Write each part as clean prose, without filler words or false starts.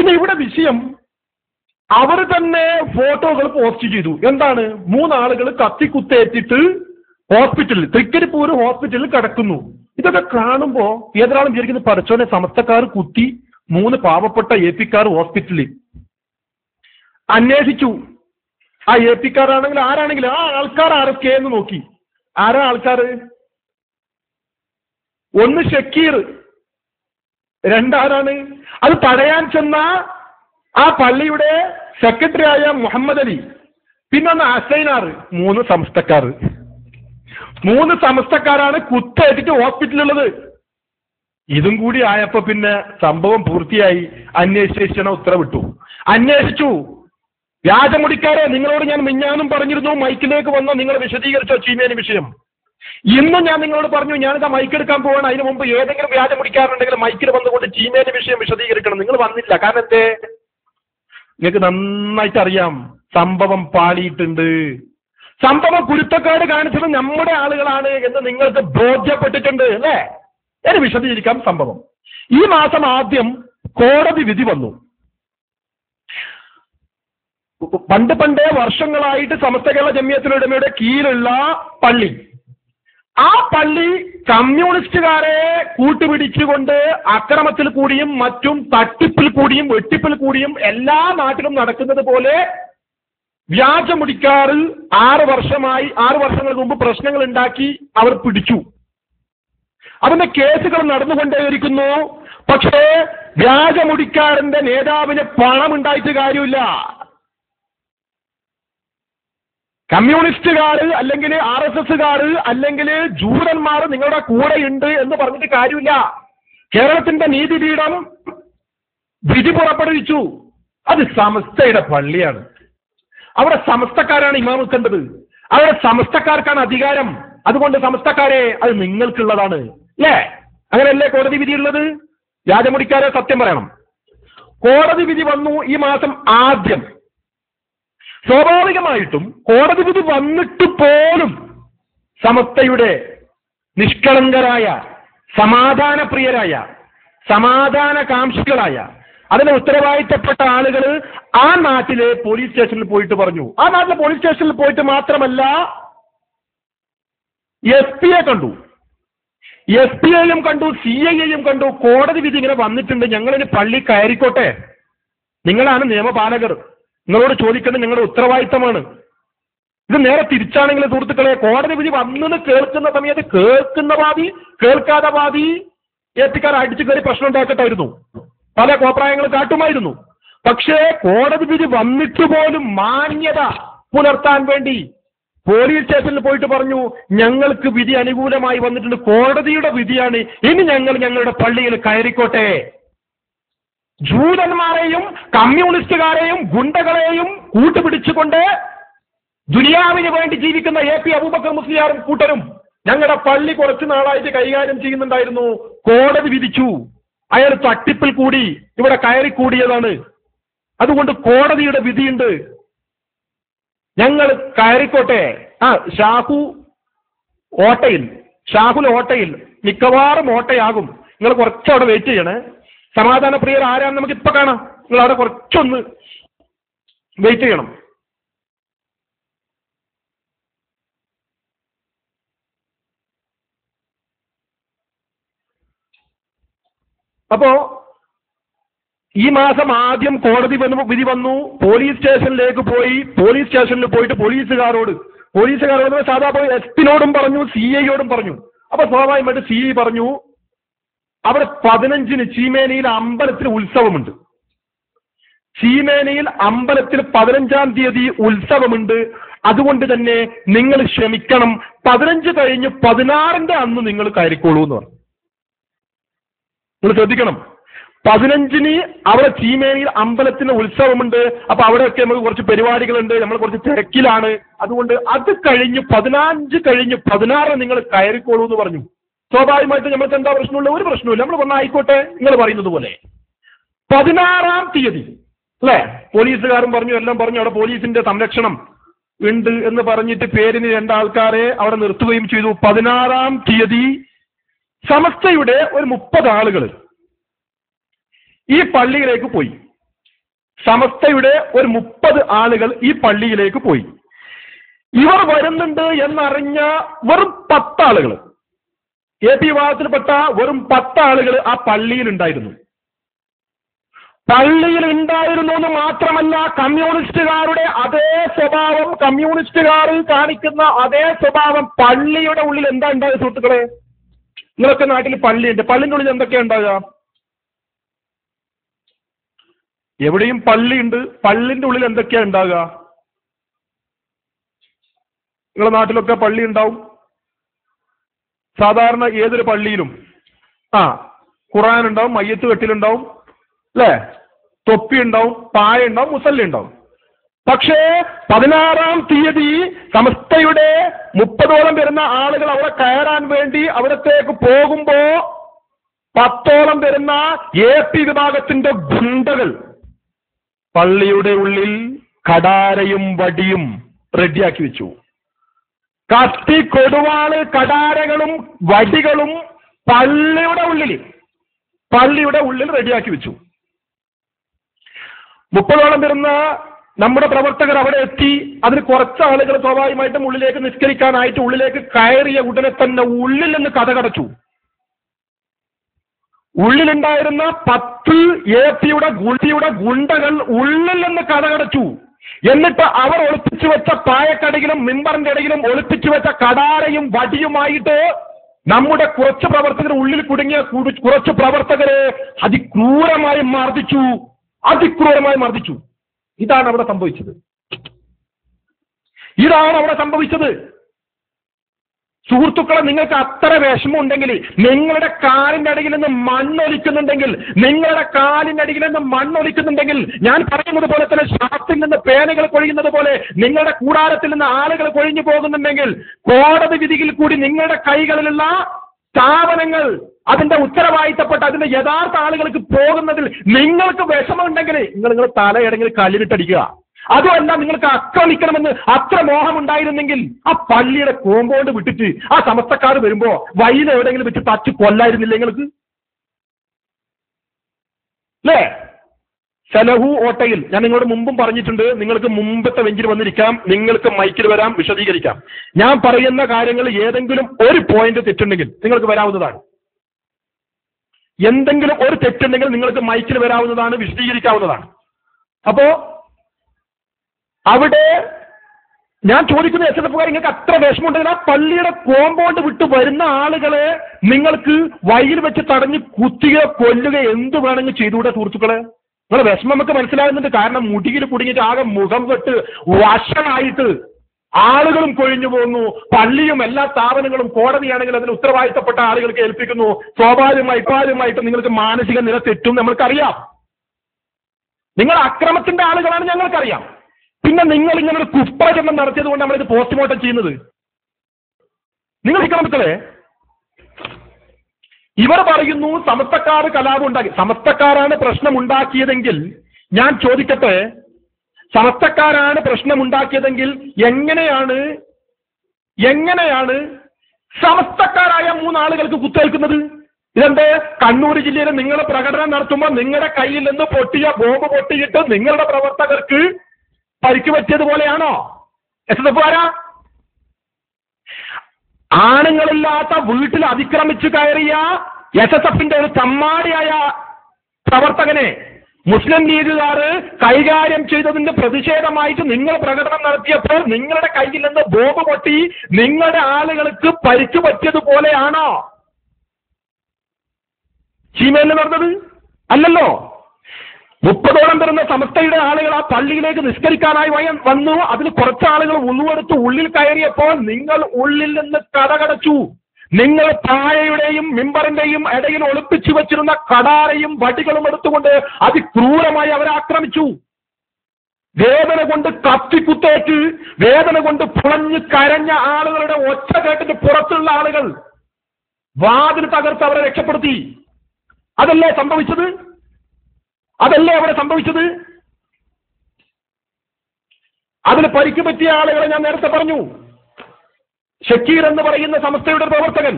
പിന്നെ ഇവിടെ വിഷയം, അവർ തന്നെ ഫോട്ടോകൾ പോസ്റ്റ് ചെയ്തു. എന്താണ്? 3 ആളുകൾ കത്തിക്കുത്തേറ്റിട്ട് ഹോസ്പിറ്റലിൽ, തൃക്കരിപ്പൂർ ഹോസ്പിറ്റലിൽ കിടക്കുന്നു. ഇതൊക്കെ കാണുമ്പോ ഏതൊരാളും വിചാരിക്കുന്നത്, പടച്ചോനെ, സമസ്തക്കാർ കുത്തി 3 പാവപ്പെട്ട AP-ക്കാർ ഹോസ്പിറ്റലിൽ. അന്വേഷിച്ചു. ആ AP-ക്കാരാണെങ്കിൽ ആരാണെങ്കിലും ആ ആൾക്കാർ ആരൊക്കെയെന്ന് നോക്കി. ആരാ ആൾക്കാർ? ഒന്ന് ഷക്കീർ, 2 ആരാണ്? അത് തടയാൻ ചെന്ന ആ പള്ളിയുടെ സെക്രട്ടറി ആയ മുഹമ്മദ് അലി, പിന്നെ ഒന്ന് ഹസൈനാർ. 3 സമസ്തക്കാർ. 3 സമസ്തക്കാരാണ് കുത്തേറ്റിട്ട് ഹോസ്പിറ്റലുള്ളത്. ഇതും കൂടി ആയപ്പോ പിന്നെ സംഭവം പൂർത്തിയായി. അന്വേഷിക്കണം ഉത്തരവിട്ടു. അന്വേഷിച്ചു. വ്യാജമുടിക്കാരെ, നിങ്ങളോട് ഞാൻ മിഞ്ഞാന്നും പറഞ്ഞിരുന്നു, മൈക്കിലേക്ക് വന്നോ നിങ്ങൾ വിശദീകരിച്ചോ ചീമേനി വിഷയം. ഇന്നും ഞാൻ നിങ്ങളോട് പറഞ്ഞു, ഞാനിതാ മൈക്കെടുക്കാൻ പോവാണ്. അതിനു മുമ്പ് ഏതെങ്കിലും വ്യാജമുടിക്കാരുണ്ടെങ്കിൽ മൈക്കിൽ വന്നുകൊണ്ട് ചീമേനി വിഷയം വിശദീകരിക്കണം. നിങ്ങൾ വന്നില്ല. കാരണം എന്തേ? നിങ്ങൾക്ക് നന്നായിട്ട് അറിയാം സംഭവം പാളിയിട്ടുണ്ട്. സംഭവം കുരുത്തക്കാട് കാണിച്ചത് നമ്മുടെ ആളുകളാണ് എന്ന് നിങ്ങൾക്ക് ബോധ്യപ്പെട്ടിട്ടുണ്ട് അല്ലേ? ഞാൻ വിശദീകരിക്കാം സംഭവം. ഈ മാസം ആദ്യം കോടതി വിധി വന്നു. പണ്ടേ വർഷങ്ങളായിട്ട് സമസ്ത കേരള ജമിയത്തുൽ ഉലമയുടെ കീഴിലുള്ള പള്ളി, ആ പള്ളി കമ്മ്യൂണിസ്റ്റുകാരെ കൂട്ടുപിടിച്ചുകൊണ്ട് അക്രമത്തിൽ കൂടിയും മറ്റും തട്ടിപ്പിൽ കൂടിയും വെട്ടിപ്പിൽ കൂടിയും എല്ലാ നാട്ടിലും നടക്കുന്നത് പോലെ വ്യാജമുടിക്കാറ് 6 വർഷങ്ങൾക്ക് മുമ്പ് പ്രശ്നങ്ങൾ ഉണ്ടാക്കി അവർ പിടിച്ചു. അതിന്റെ കേസുകൾ നടന്നുകൊണ്ടേയിരിക്കുന്നു. പക്ഷേ വ്യാജമുടിക്കാരന്റെ നേതാവിന് പണം ഉണ്ടായിട്ട് കാര്യമില്ല. കമ്മ്യൂണിസ്റ്റുകാർ അല്ലെങ്കിൽ RSSകാർ അല്ലെങ്കിൽ ജൂതന്മാർ നിങ്ങളുടെ കൂടെയുണ്ട് എന്ന് പറഞ്ഞിട്ട് കാര്യമില്ല. കേരളത്തിന്റെ നീതിപീഠം വിധി പുറപ്പെടുവിച്ചു. അത് സമസ്തയുടെ പള്ളിയാണ്. അവിടെ സമസ്തക്കാരാണ് ഇമാം വെക്കേണ്ടത്. അവിടെ സമസ്തക്കാർക്കാണ് അധികാരം. അതുകൊണ്ട് സമസ്തക്കാരെ, അത് നിങ്ങൾക്കുള്ളതാണ് അല്ലേ? അങ്ങനെയല്ലേ കോടതി വിധി ഉള്ളത്? വ്യാജമുടിക്കാരെ സത്യം പറയണം. കോടതി വിധി വന്നു ഈ മാസം ആദ്യം. സ്വാഭാവികമായിട്ടും കോടതി വിധി വന്നിട്ട് പോലും സമസ്തയുടെ നിഷ്കളങ്കരായ, സമാധാനപ്രിയരായ, സമാധാനകാംക്ഷികളായ, അതിന് ഉത്തരവാദിത്തപ്പെട്ട ആളുകൾ ആ നാട്ടിലെ പോലീസ് സ്റ്റേഷനിൽ പോയിട്ട് പറഞ്ഞു. ആ നാട്ടിലെ പോലീസ് സ്റ്റേഷനിൽ പോയിട്ട് മാത്രമല്ല, SP-യെ കണ്ടു, SP-യെയും കണ്ടു, CI-യെയും കണ്ടു. കോടതി വിധി ഇങ്ങനെ വന്നിട്ടുണ്ട്, ഞങ്ങളിനി പള്ളി കയറിക്കോട്ടെ, നിങ്ങളാണ് നിയമപാലകർ, നിങ്ങളോട് ചോദിക്കേണ്ടത് നിങ്ങളുടെ ഉത്തരവാദിത്തമാണ്. ഇത് നേരെ തിരിച്ചാണെങ്കിൽ സുഹൃത്തുക്കളെ, കോടതി വിധി വന്നത് കേൾക്കുന്ന സമയത്ത് കേൾക്കുന്ന വാദി കേൾക്കാതെ വാദി AP-ക്കാർ അടിച്ചു കയറി പ്രശ്നം ഉണ്ടാക്കട്ടായിരുന്നു, പല കോപ്രായങ്ങൾ കാട്ടുമായിരുന്നു. പക്ഷേ കോടതി വിധി വന്നിട്ട് പോലും മാന്യത പുലർത്താൻ വേണ്ടി പോലീസ് സ്റ്റേഷനിൽ പോയിട്ട് പറഞ്ഞു, ഞങ്ങൾക്ക് വിധി അനുകൂലമായി വന്നിട്ടുണ്ട്, കോടതിയുടെ വിധിയാണ്, ഇനി ഞങ്ങൾ ഞങ്ങളുടെ പള്ളിയിൽ കയറിക്കോട്ടെ. ജൂതന്മാരെയും കമ്മ്യൂണിസ്റ്റുകാരെയും ഗുണ്ടകളെയും കൂട്ടുപിടിച്ചുകൊണ്ട് ദുനിയാവിന് വേണ്ടി ജീവിക്കുന്ന AP അബൂബക്കർ മുസ്ലിയാരും കൂട്ടരും ഞങ്ങളുടെ പള്ളി കുറച്ചു നാളായിട്ട് കൈകാര്യം ചെയ്യുന്നുണ്ടായിരുന്നു. കോടതി വിധിച്ചു, അയാൾ തട്ടിപ്പിൽ കൂടി ഇവിടെ കയറിക്കൂടിയതാണ്, അതുകൊണ്ട് കോടതിയുടെ വിധിയുണ്ട്, ഞങ്ങൾ കയറിക്കോട്ടെ. ഷാഹുൽ ഓട്ടയിൽ മിക്കവാറും ഓട്ടയാകും. നിങ്ങൾ കുറച്ചവിടെ വെയിറ്റ് ചെയ്യണേ. സമാധാനപ്രിയർ ആരാന്ന് നമുക്ക് ഇപ്പൊ കാണാം. നിങ്ങൾ അവിടെ കുറച്ചൊന്ന് വെയിറ്റ് ചെയ്യണം. അപ്പോ ഈ മാസം ആദ്യം കോടതി വിധി വന്നു. പോലീസ് സ്റ്റേഷനിലേക്ക് പോയി. പോലീസ് സ്റ്റേഷനിൽ പോയിട്ട് പോലീസുകാരോട് സാധാ പോയി SP-നോടും പറഞ്ഞു, CI-യോടും പറഞ്ഞു. അപ്പൊ സ്വാഭാവികമായിട്ട് CI പറഞ്ഞു, അവിടെ 15-ന് ചീമേനിയിൽ അമ്പലത്തിൽ ഉത്സവമുണ്ട്. ചീമേനിയിൽ അമ്പലത്തിൽ 15-ാം തീയതി ഉത്സവമുണ്ട്. അതുകൊണ്ട് തന്നെ നിങ്ങൾ ക്ഷമിക്കണം, 15 കഴിഞ്ഞ് 16-ന്റെ അന്ന് നിങ്ങൾ കയറിക്കോളൂ എന്ന് പറഞ്ഞു. നിങ്ങൾ ശ്രദ്ധിക്കണം, 15-ന് അവിടെ ചീമേനിയിൽ അമ്പലത്തിന് ഉത്സവമുണ്ട്. അപ്പൊ അവിടെയൊക്കെ നമുക്ക് കുറച്ച് പരിപാടികളുണ്ട്, നമ്മൾ കുറച്ച് തിരക്കിലാണ്. അതുകൊണ്ട് അത് കഴിഞ്ഞ് 15 കഴിഞ്ഞ് 16 നിങ്ങൾ കയറിക്കോളൂ എന്ന് പറഞ്ഞു. സ്വാഭാവികമായിട്ട് നമ്മൾക്ക് എന്താ പ്രശ്നമുള്ള? ഒരു പ്രശ്നമില്ല, നമ്മൾ പറഞ്ഞ ആയിക്കോട്ടെ നിങ്ങൾ പറയുന്നത് പോലെ. 16-ാം തീയതി അല്ലെ, പോലീസുകാരും പറഞ്ഞു, എല്ലാം പറഞ്ഞു, അവിടെ പോലീസിന്റെ സംരക്ഷണം ഉണ്ട് എന്ന് പറഞ്ഞിട്ട് പേരിന് 2 ആൾക്കാരെ അവിടെ നിർത്തുകയും ചെയ്തു. 16-ാം തീയതി സമസ്തയുടെ ഒരു 30 ആളുകൾ ഈ പള്ളിയിലേക്ക് പോയി. സമസ്തയുടെ ഒരു 30 ആളുകൾ ഈ പള്ളിയിലേക്ക് പോയി. ഇവർ വരുന്നുണ്ട് എന്നറിഞ്ഞ വെറും 10 ആളുകൾ, AP വിഭാഗത്തിൽപ്പെട്ട വെറും 10 ആളുകൾ ആ പള്ളിയിൽ ഉണ്ടായിരുന്നു. പള്ളിയിൽ ഉണ്ടായിരുന്നു എന്ന് മാത്രമല്ല, കമ്മ്യൂണിസ്റ്റുകാരുടെ അതേ സ്വഭാവം, കമ്മ്യൂണിസ്റ്റുകാർ കാണിക്കുന്ന അതേ സ്വഭാവം പള്ളിയുടെ ഉള്ളിൽ എന്താ ഉണ്ടാകുക? സുഹൃത്തുക്കളെ, നിങ്ങളൊക്കെ നാട്ടിൽ പള്ളിയുണ്ട്, പള്ളിൻ്റെ ഉള്ളിൽ എന്തൊക്കെയാ ഉണ്ടാകുക? എവിടെയും പള്ളിയുണ്ട്, പള്ളിന്റെ ഉള്ളിൽ എന്തൊക്കെയാ ഉണ്ടാകുക? നിങ്ങളുടെ നാട്ടിലൊക്കെ പള്ളി ഉണ്ടാവും. സാധാരണ ഏതൊരു പള്ളിയിലും ഖുർആൻ ഉണ്ടാവും, മയ്യത്ത് കെട്ടിലുണ്ടാവും, അല്ലേ? തൊപ്പി ഉണ്ടാവും, പായ ഉണ്ടാവും, മുസല്ല ഉണ്ടാവും. പക്ഷേ 16-ാം തീയതി സമസ്തയുടെ 30ഓളം വരുന്ന ആളുകൾ അവിടെ കയറാൻ വേണ്ടി അവിടത്തേക്ക് പോകുമ്പോ 10ഓളം വരുന്ന AP വിഭാഗത്തിന്റെ ഗുണ്ടകൾ പള്ളിയുടെ ഉള്ളിൽ കടാരയും വടിയും റെഡിയാക്കി വെച്ചു. കത്തി, കൊടുവാള്, കടാരകളും വടികളും പള്ളിയുടെ ഉള്ളിൽ റെഡിയാക്കി വെച്ചു. 30ഓളം വരുന്ന നമ്മുടെ പ്രവർത്തകർ അവിടെ എത്തി. അതിന് കുറച്ച് ആളുകൾ സ്വാഭാവികമായിട്ടും ഉള്ളിലേക്ക് നിസ്കരിക്കാനായിട്ട് ഉള്ളിലേക്ക് കയറിയ ഉടനെ തന്നെ ഉള്ളിൽ നിന്ന് കഥകടച്ചു. ഉള്ളിലുണ്ടായിരുന്ന 10 AP-യുടെ ഗുണ്ടകൾ ഉള്ളിൽ നിന്ന് കഥകടച്ചു. എന്നിട്ട് അവർ ഒളിപ്പിച്ചു വെച്ച പായക്കടയിലും മിമ്പറിന്റെ ഇടയിലും ഒളിപ്പിച്ചു വെച്ച കടാരയും വടിയുമായിട്ട് നമ്മുടെ കുറച്ച് പ്രവർത്തകർ, ഉള്ളിൽ കുടുങ്ങിയ കുറച്ച് പ്രവർത്തകരെ അതിക്രൂരമായി മർദ്ദിച്ചു. ഇതാണ് അവിടെ സംഭവിച്ചത്. സുഹൃത്തുക്കളെ, നിങ്ങൾക്ക് അത്ര വിഷമം ഉണ്ടെങ്കിൽ, നിങ്ങളുടെ കാലിന്റെ അടിയിൽ നിന്ന് മണ്ണൊലിക്കുന്നുണ്ടെങ്കിൽ, ഞാൻ പറയുന്നത് പോലെ തന്നെ ശ്വാസത്തിൽ നിന്ന് പേനകൾ കൊഴിയുന്നത് പോലെ നിങ്ങളുടെ കൂടാരത്തിൽ നിന്ന് ആളുകൾ കൊഴിഞ്ഞു പോകുന്നുണ്ടെങ്കിൽ, കോടതി വിധിയിൽ കൂടി നിങ്ങളുടെ കൈകളിലുള്ള സ്ഥാപനങ്ങൾ അതിന്റെ ഉത്തരവാദിത്തപ്പെട്ട അതിന്റെ യഥാർത്ഥ ആളുകൾക്ക് പോകുന്നതിൽ നിങ്ങൾക്ക് വിഷമമുണ്ടെങ്കിൽ നിങ്ങൾ തലയിടങ്ങളിൽ കല്ലിട്ടടിക്കുക. അതുമല്ല, നിങ്ങൾക്ക് ആക്രമിക്കണമെന്ന് അത്ര മോഹമുണ്ടായിരുന്നെങ്കിൽ ആ പള്ളിയുടെ കോമ്പൗണ്ട് വിട്ടിട്ട് ആ സമസ്തക്കാർ വരുമ്പോ വഴിയിൽ എവിടെയെങ്കിലും വെച്ച് തച്ച് കൊല്ലായിരുന്നില്ല നിങ്ങൾക്ക്? അല്ലേ? സലഹു ഓട്ടയിൽ ഞാൻ നിങ്ങളോട് മുമ്പും പറഞ്ഞിട്ടുണ്ട്, നിങ്ങൾക്ക് മുമ്പത്തെ ബെഞ്ചിൽ വന്നിരിക്കാം, നിങ്ങൾക്ക് മൈക്കിൽ വരാം, വിശദീകരിക്കാം. ഞാൻ പറയുന്ന കാര്യങ്ങൾ ഏതെങ്കിലും ഒരു പോയിന്റ് തെറ്റുണ്ടെങ്കിൽ നിങ്ങൾക്ക് വരാവുന്നതാണ്. എന്തെങ്കിലും ഒരു തെറ്റുണ്ടെങ്കിൽ നിങ്ങൾക്ക് മൈക്കിൽ വരാവുന്നതാണ്, വിശദീകരിക്കാവുന്നതാണ്. അപ്പോ അവിടെ ഞാൻ ചോദിക്കുന്ന SSF-കാർ, നിങ്ങൾക്ക് അത്ര വിഷമമുണ്ടെങ്കിൽ ആ പള്ളിയുടെ കോമ്പൗണ്ട് വിട്ട് വരുന്ന ആളുകളെ നിങ്ങൾക്ക് വഴിയിൽ വെച്ച് തടഞ്ഞ് കുത്തുകയോ കൊല്ലുകയോ എന്ത് വേണമെങ്കിൽ ചെയ്തുകൂടെ സുഹൃത്തുക്കളെ? നിങ്ങളുടെ വിഷമം നമുക്ക് മനസ്സിലാകുന്നുണ്ട്. കാരണം മുടിയിൽ കുടുങ്ങിയിട്ട് ആകെ മുഖം കെട്ട് വഷളായിട്ട് ആളുകളും കൊഴിഞ്ഞു പോകുന്നു. പള്ളിയും എല്ലാ സ്ഥാപനങ്ങളും കോടതിയാണെങ്കിൽ അതിന് ഉത്തരവാദിത്തപ്പെട്ട ആളുകൾക്ക് ഏൽപ്പിക്കുന്നു. സ്വാഭാവികമായിട്ട് നിങ്ങൾക്ക് മാനസിക നില തെറ്റും നമ്മൾക്കറിയാം. നിങ്ങൾ അക്രമത്തിന്റെ ആളുകളാണ്, ഞങ്ങൾക്കറിയാം. പിന്നെ നിങ്ങൾ ഇങ്ങനെ ഒരു കുപ്രചരണം നടത്തിയത് കൊണ്ട് നമ്മളിത് പോസ്റ്റ്മോർട്ടം ചെയ്യുന്നത്. നിങ്ങൾ ഇക്രമത്തിലെ ഇവർ പറയുന്നു സമസ്തക്കാർ കലാപം ഉണ്ടാക്കി. സമസ്തക്കാരാണ് പ്രശ്നമുണ്ടാക്കിയതെങ്കിൽ ഞാൻ ചോദിക്കട്ടെ, സമസ്തക്കാരാണ് പ്രശ്നമുണ്ടാക്കിയതെങ്കിൽ എങ്ങനെയാണ് സമസ്തക്കാരായ 3 ആളുകൾക്ക് കുത്തേൽക്കുന്നത്? ഇതെന്ത്? കണ്ണൂർ ജില്ലയിൽ നിങ്ങൾ പ്രകടനം നടത്തുമ്പോൾ നിങ്ങളുടെ കയ്യിൽ നിന്ന് ബോംബ് പൊട്ടിയിട്ട് നിങ്ങളുടെ പ്രവർത്തകർക്ക് പരിക്ക് പറ്റിയതുപോലെയാണോ SSF-കാരാ? ആണുങ്ങളില്ലാത്ത വീട്ടിൽ അതിക്രമിച്ചു കയറിയ SSF-ന്റെ ഒരു ചമ്മാടിയായ പ്രവർത്തകനെ മുസ്ലിം ലീഗുകാർ കൈകാര്യം ചെയ്തതിന്റെ പ്രതിഷേധമായിട്ട് നിങ്ങൾ പ്രകടനം നടത്തിയപ്പോൾ നിങ്ങളുടെ കയ്യിൽ നിന്ന് ബോംബ് പൊട്ടി നിങ്ങളുടെ ആളുകൾക്ക് പരിക്ക് പറ്റിയതുപോലെയാണോ ചീമേലിൽ നടന്നത്? അല്ലല്ലോ. 30ഓളം വരുന്ന സമസ്തയുടെ ആളുകൾ ആ പള്ളിയിലേക്ക് നിസ്കരിക്കാനായി വന്നു. അതിൽ കുറച്ച് ആളുകൾ ഉള്ളുവെടുത്ത് ഉള്ളിൽ കയറിയപ്പോൾ നിങ്ങൾ ഉള്ളിൽ നിന്ന് കടകടച്ചു. നിങ്ങൾ പായയുടെയും മിമ്പറിന്റെയും ഇടയിൽ ഒളിപ്പിച്ചു വെച്ചിരുന്ന കടാരയും വടികളും എടുത്തുകൊണ്ട് അതിക്രൂരമായി അവരെ ആക്രമിച്ചു. വേദന കൊണ്ട് കത്തിക്കുത്തേറ്റ്, വേദന കൊണ്ട് പുളഞ്ഞ് കരഞ്ഞ ആളുകളുടെ ഒച്ച കേട്ടിട്ട് പുറത്തുള്ള ആളുകൾ വാതിൽ തകർത്ത് അവരെ രക്ഷപ്പെടുത്തി. അതല്ലേ അവിടെ സംഭവിച്ചത്? അതിൽ പരിക്ക് പറ്റിയ ആളുകളെ ഞാൻ നേരത്തെ പറഞ്ഞു. ഷക്കീർ എന്ന് പറയുന്ന സമസ്തയുടെ പ്രവർത്തകൻ,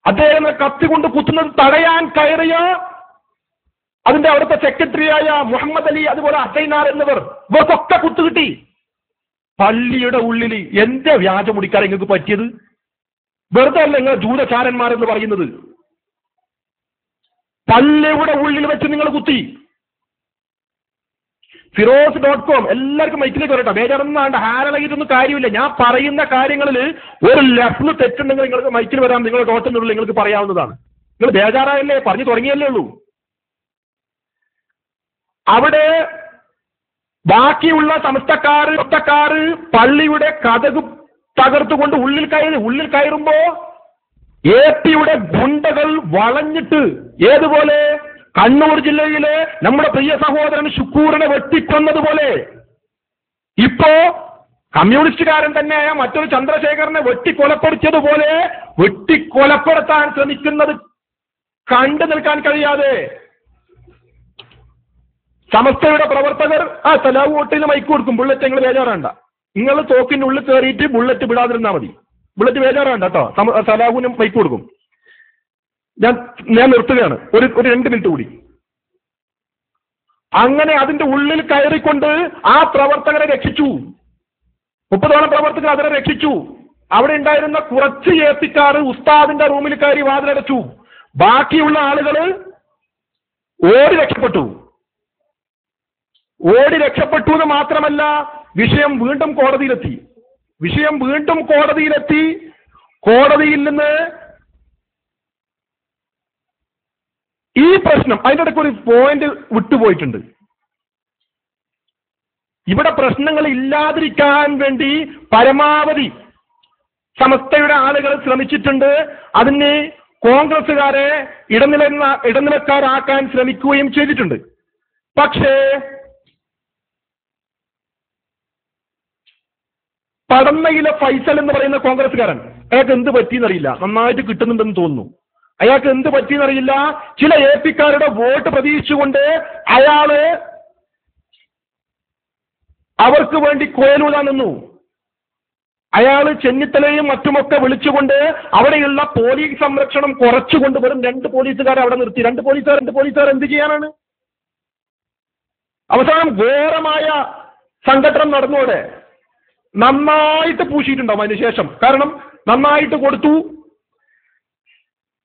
അദ്ദേഹം കത്തി കൊണ്ട് കുത്തുന്നത് തടയാൻ കയറിയ അതിന്റെ അവിടുത്തെ സെക്രട്ടറിയായ മുഹമ്മദ് അലി, അതുപോലെ അസൈനാർ എന്നിവർ, ഇവർക്കൊക്കെ കുത്തുകിട്ടി. പള്ളിയുടെ ഉള്ളിൽ എന്റെ വ്യാജം മുടിക്കാൻ നിങ്ങൾക്ക് പറ്റിയത്? വെറുതെ അല്ല നിങ്ങൾ ജൂതചാരന്മാരെന്ന് പറയുന്നത്. പള്ളിയുടെ ഉള്ളിൽ വെച്ച് നിങ്ങൾ കുത്തി. Firoz.com എല്ലാവർക്കും മൈക്കിലേക്ക് വരട്ടെ, ബേജാറൊന്നും വേണ്ട, ഹാരളകിയിട്ടൊന്നും കാര്യമില്ല. ഞാൻ പറയുന്ന കാര്യങ്ങളിൽ ഒരു ലെഫ്റ്റ് തെറ്റുണ്ടെങ്കിൽ നിങ്ങൾക്ക് മൈക്കിൽ വരാം, നിങ്ങളുടെ ഡോട്ടിനുള്ളിൽ നിങ്ങൾക്ക് പറയാവുന്നതാണ്. നിങ്ങൾ ബേജാറായല്ലേ, പറഞ്ഞു തുടങ്ങിയല്ലേ ഉള്ളൂ. അവിടെ ബാക്കിയുള്ള സമസ്തക്കാര് പള്ളിയുടെ കതക് തകർത്തുകൊണ്ട് ഉള്ളിൽ കയറുമ്പോ APയുടെ ഗുണ്ടകൾ വളഞ്ഞിട്ട്, ഏതുപോലെ കണ്ണൂർ ജില്ലയിലെ നമ്മുടെ പ്രിയ സഹോദരൻ ഷുക്കൂറിനെ വെട്ടിക്കൊന്നതുപോലെ ഇപ്പോ കമ്മ്യൂണിസ്റ്റുകാരൻ തന്നെയായ മറ്റൊരു ചന്ദ്രശേഖരനെ വെട്ടിക്കൊലപ്പെടുത്തിയതുപോലെ വെട്ടിക്കൊലപ്പെടുത്താൻ ശ്രമിക്കുന്നത് കണ്ടു നിൽക്കാൻ കഴിയാതെ സമസ്തയുടെ പ്രവർത്തകർ ആ സലാഹു വോട്ടിന് മൈക്ക് കൊടുക്കും. ബുള്ളറ്റ് നിങ്ങൾ ബേജാറാണ്ട, നിങ്ങൾ തോക്കിന്റെ ഉള്ളിൽ കയറിയിട്ട് ബുള്ളറ്റ് വിടാതിരുന്നാൽ മതി. ബുള്ളറ്റ് ബേജാറാണ്ട കേട്ടോ, സലാഹുവിനും മൈക്ക് കൊടുക്കും. ഞാൻ നിർത്തുകയാണ്, ഒരു 2 മിനിറ്റ് കൂടി. അങ്ങനെ അതിന്റെ ഉള്ളിൽ കയറിക്കൊണ്ട് ആ പ്രവർത്തകരെ രക്ഷിച്ചു. 30ഓളം പ്രവർത്തകർ അതിനെ രക്ഷിച്ചു. അവിടെ ഉണ്ടായിരുന്ന കുറച്ച് ഏപ്പിക്കാർ ഉസ്താദിന്റെ റൂമിൽ കയറി വാതിലടച്ചു. ബാക്കിയുള്ള ആളുകൾ ഓടി രക്ഷപ്പെട്ടു എന്ന് മാത്രമല്ല, വിഷയം വീണ്ടും കോടതിയിലെത്തി. കോടതിയിൽ നിന്ന് ഈ പ്രശ്നം, അതിൻ്റെ ഇടയ്ക്ക് ഒരു പോയിന്റ് വിട്ടുപോയിട്ടുണ്ട്. ഇവിടെ പ്രശ്നങ്ങൾ ഇല്ലാതിരിക്കാൻ വേണ്ടി പരമാവധി സമസ്തയുടെ ആളുകൾ ശ്രമിച്ചിട്ടുണ്ട്. അതിന് കോൺഗ്രസുകാരെ ഇടനിലക്കാരാക്കാൻ ശ്രമിക്കുകയും ചെയ്തിട്ടുണ്ട്. പക്ഷേ പടന്നയിലെ ഫൈസൽ എന്ന് പറയുന്ന കോൺഗ്രസുകാരൻ, അയാൾക്ക് എന്ത് പറ്റിയെന്നറിയില്ല, നന്നായിട്ട് കിട്ടുന്നുണ്ടെന്ന് തോന്നുന്നു. അയാൾക്ക് എന്ത് പറ്റിയെന്നറിയില്ല, ചില APക്കാരുടെ വോട്ട് പ്രതീക്ഷിച്ചുകൊണ്ട് അയാള് അവർക്ക് വേണ്ടി കോയലൂതാൻ നിന്നു. അയാള് ചെന്നിത്തലയും മറ്റുമൊക്കെ വിളിച്ചുകൊണ്ട് അവിടെയുള്ള പോലീസ് സംരക്ഷണം കുറച്ചുകൊണ്ട് വെറും 2 പോലീസുകാരെ അവിടെ നിർത്തി. 2 പോലീസുകാർ എന്ത് ചെയ്യാനാണ്? അവസാനം ഘോരമായ സംഘടന നടന്നോടെ നന്നായിട്ട് പൂശിയിട്ടുണ്ടാവും അതിനുശേഷം. കാരണം നന്നായിട്ട് കൊടുത്തു.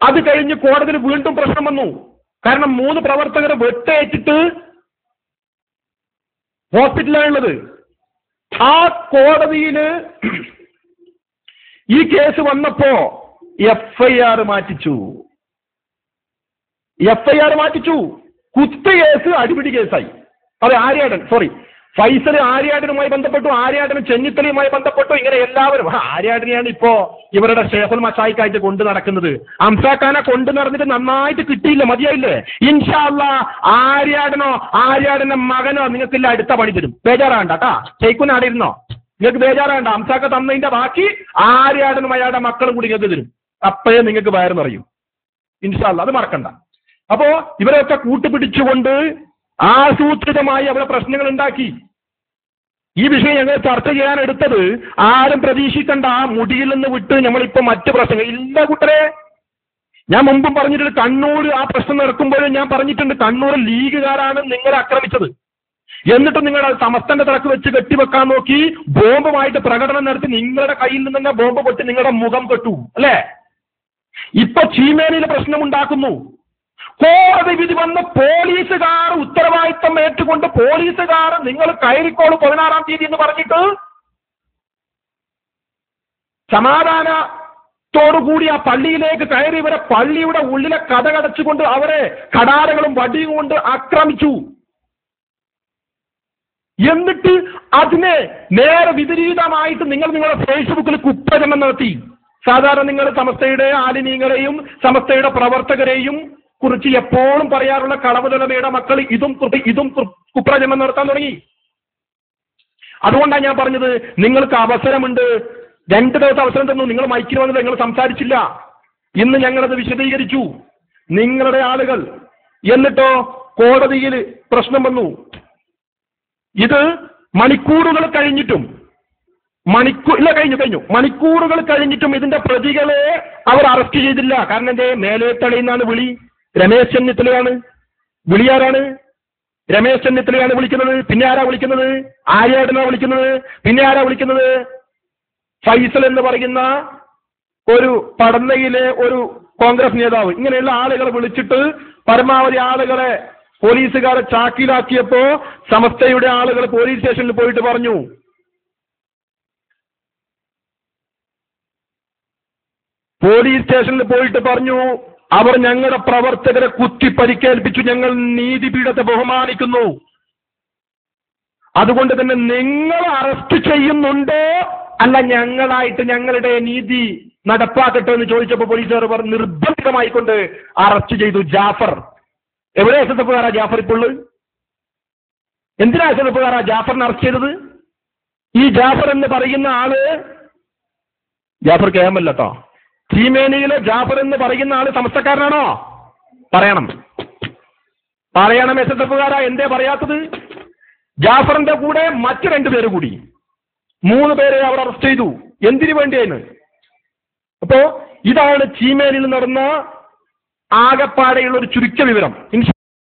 അത് കഴിഞ്ഞ് കോടതിയിൽ വീണ്ടും പ്രശ്നം വന്നു. കാരണം 3 പ്രവർത്തകരെ വെട്ടേറ്റിട്ട് ഹോസ്പിറ്റലിലാണുള്ളത്. ആ കോടതിയിൽ ഈ കേസ് വന്നപ്പോ FIR മാറ്റിച്ചു. കുത്ത് കേസ് അടിപിടി കേസായി. അത് ഫൈസൽ ആര്യാടനുമായി ബന്ധപ്പെട്ടു, ആര്യാടനും ചെന്നിത്തലയുമായി ബന്ധപ്പെട്ടു. ഇങ്ങനെ എല്ലാവരും, ആര്യാടനെയാണ് ഇപ്പോ ഇവരുടെ ഷേഖുൽ മശായിഖായിട്ട് കൊണ്ട് നടക്കുന്നത്. അംസാഖാനെ കൊണ്ട് നടന്നിട്ട് നന്നായിട്ട് കിട്ടിയില്ല, മതിയായില്ലേ? ഇൻഷാ അല്ലാഹ് ആര്യാടന്റെ മകനോ നിങ്ങൾക്കില്ല അടുത്ത പണി തരും. ബേജാറാണ്ട കേട്ടാ, ഷെയ്ഖുൻ അവിടെ ഇരുന്നോ, നിങ്ങൾക്ക് ബേജാറാണ്ട. അംസാക്ക തന്നതിന്റെ ബാക്കി ആര്യാടനും അയാളുടെ മക്കളും കൂടി നിങ്ങൾക്ക് തരും. അപ്പോഴേ നിങ്ങൾക്ക് വയറ് നിറയും, ഇൻഷാ അല്ലാഹ്, അത് മറക്കണ്ട. അപ്പോ ഇവരൊക്കെ കൂട്ടുപിടിച്ചുകൊണ്ട് ആസൂത്രിതമായി അവിടെ പ്രശ്നങ്ങൾ ഉണ്ടാക്കി. ഈ വിഷയം ഞങ്ങൾ ചർച്ച ചെയ്യാൻ എടുത്തത് ആരും പ്രതീക്ഷിക്കണ്ട, മുടിയിൽ നിന്ന് വിട്ട് നമ്മളിപ്പോ മറ്റ് പ്രശ്നങ്ങൾ ഇല്ല കൂട്ടരെ. ഞാൻ മുമ്പും പറഞ്ഞിട്ടുണ്ട്, കണ്ണൂർ ആ പ്രശ്നം നടക്കുമ്പോഴും ഞാൻ പറഞ്ഞിട്ടുണ്ട്, കണ്ണൂർ ലീഗുകാരാണ് നിങ്ങളെ ആക്രമിച്ചത്. എന്നിട്ട് നിങ്ങൾ സമസ്തന്റെ തലക്ക് വെച്ച് കെട്ടിവെക്കാൻ നോക്കി, ബോംബുമായിട്ട് പ്രകടനം നടത്തി, നിങ്ങളുടെ കയ്യിൽ നിന്ന് തന്നെ ബോംബ് പൊട്ടി നിങ്ങളുടെ മുഖം കെട്ടു അല്ലേ? ഇപ്പൊ ചീമേനിയിലെ പ്രശ്നം ഉണ്ടാക്കുന്നു. കോടതി വിധി വന്ന് പോലീസുകാർ ഉത്തരവാദിത്തം ഏറ്റുകൊണ്ട് പോലീസുകാർ നിങ്ങൾ കയറിക്കോളും 16-ാം തീയതി എന്ന് പറഞ്ഞിട്ട് സമാധാനത്തോടുകൂടി ആ പള്ളിയിലേക്ക് കയറി ഇവരെ പള്ളിയുടെ ഉള്ളിലെ കടകടച്ചുകൊണ്ട് അവരെ കടാരങ്ങളും വടിയും കൊണ്ട് ആക്രമിച്ചു. എന്നിട്ട് അതിനെ നേരെ വിപരീതമായിട്ട് നിങ്ങളുടെ ഫേസ്ബുക്കിൽ കുപ്രചരണം നടത്തി. സാധാരണ നിങ്ങൾ സമസ്തയുടെ ആലിമീങ്ങളെയും സമസ്തയുടെ പ്രവർത്തകരെയും കുറിച്ച് എപ്പോഴും പറയാറുള്ള കളവുലമയുടെ മക്കൾ ഇതും കുപ്രചരണം നടത്താൻ തുടങ്ങി. അതുകൊണ്ടാണ് ഞാൻ പറഞ്ഞത്, നിങ്ങൾക്ക് അവസരമുണ്ട്. 2 ദിവസം അവസരം തന്നു, നിങ്ങൾ മൈക്കിൽ വന്നില്ല, നിങ്ങൾ സംസാരിച്ചില്ല. ഇന്ന് ഞങ്ങളത് വിശദീകരിച്ചു, നിങ്ങളുടെ ആളുകൾ. എന്നിട്ടോ കോടതിയിൽ പ്രശ്നം വന്നു. ഇത് മണിക്കൂറുകൾ കഴിഞ്ഞിട്ടും മണിക്കൂറുകൾ കഴിഞ്ഞിട്ടും ഇതിന്റെ പ്രതികളെ അവർ അറസ്റ്റ് ചെയ്തില്ല. കാരണം എന്റെ മേലേത്തളയിൽ നിന്നാണ് വിളി, രമേശ് ചെന്നിത്തലയാണ്. വിളിയാരാണ്? രമേശ് ചെന്നിത്തലയാണ് വിളിക്കുന്നത്. പിന്നെ ആരാ വിളിക്കുന്നത്? ആര്യാടനാ വിളിക്കുന്നത്. പിന്നെ ആരാ വിളിക്കുന്നത്? ഫൈസൽ എന്ന് പറയുന്ന ഒരു പടന്നയിലെ ഒരു കോൺഗ്രസ് നേതാവ്. ഇങ്ങനെയുള്ള ആളുകളെ വിളിച്ചിട്ട് പരമാവധി ആളുകളെ പോലീസുകാരെ ചാക്കിലാക്കിയപ്പോ സമസ്തയുടെ ആളുകൾ പോലീസ് സ്റ്റേഷനിൽ പോയിട്ട് പറഞ്ഞു, അവർ ഞങ്ങളുടെ പ്രവർത്തകരെ കുത്തി പരിക്കേൽപ്പിച്ചു, ഞങ്ങൾ നീതിപീഠത്തെ ബഹുമാനിക്കുന്നു, അതുകൊണ്ട് തന്നെ നിങ്ങൾ അറസ്റ്റ് ചെയ്യുന്നുണ്ടോ അല്ല ഞങ്ങളായിട്ട് ഞങ്ങളുടെ നീതി നടപ്പാക്കട്ടെ എന്ന് ചോദിച്ചപ്പോൾ പോലീസുകാർ പറഞ്ഞു നിർബന്ധിതമായിക്കൊണ്ട് അറസ്റ്റ് ചെയ്തു. ജാഫർ എവിടെ? എസ്എസ്എഫുകാരാ ജാഫർ ഇപ്പോൾ? എന്തിനാ എസ്എസ്എഫുകാരാ ജാഫറിനെ അറസ്റ്റ് ചെയ്തത്? ഈ ജാഫർ എന്ന് പറയുന്ന ആള് ജാഫർ കേമല്ല കേട്ടോ. ചീമേനിയിലെ ജാഫർ എന്ന് പറയുന്ന ആള് സമസ്തക്കാരനാണോ? പറയണം. എസ്എസ്എഫുകാരാ. എന്തേ പറയാത്തത്? ജാഫറിന്റെ കൂടെ മറ്റു 2 പേര് കൂടി 3 പേരെ അവർ അറസ്റ്റ് ചെയ്തു. എന്തിനു വേണ്ടിയെന്ന്? അപ്പോ ഇതാണ് ചീമേനിയിൽ നടന്ന ആകപ്പാടെയുള്ള ഒരു ചുരുക്ക വിവരം.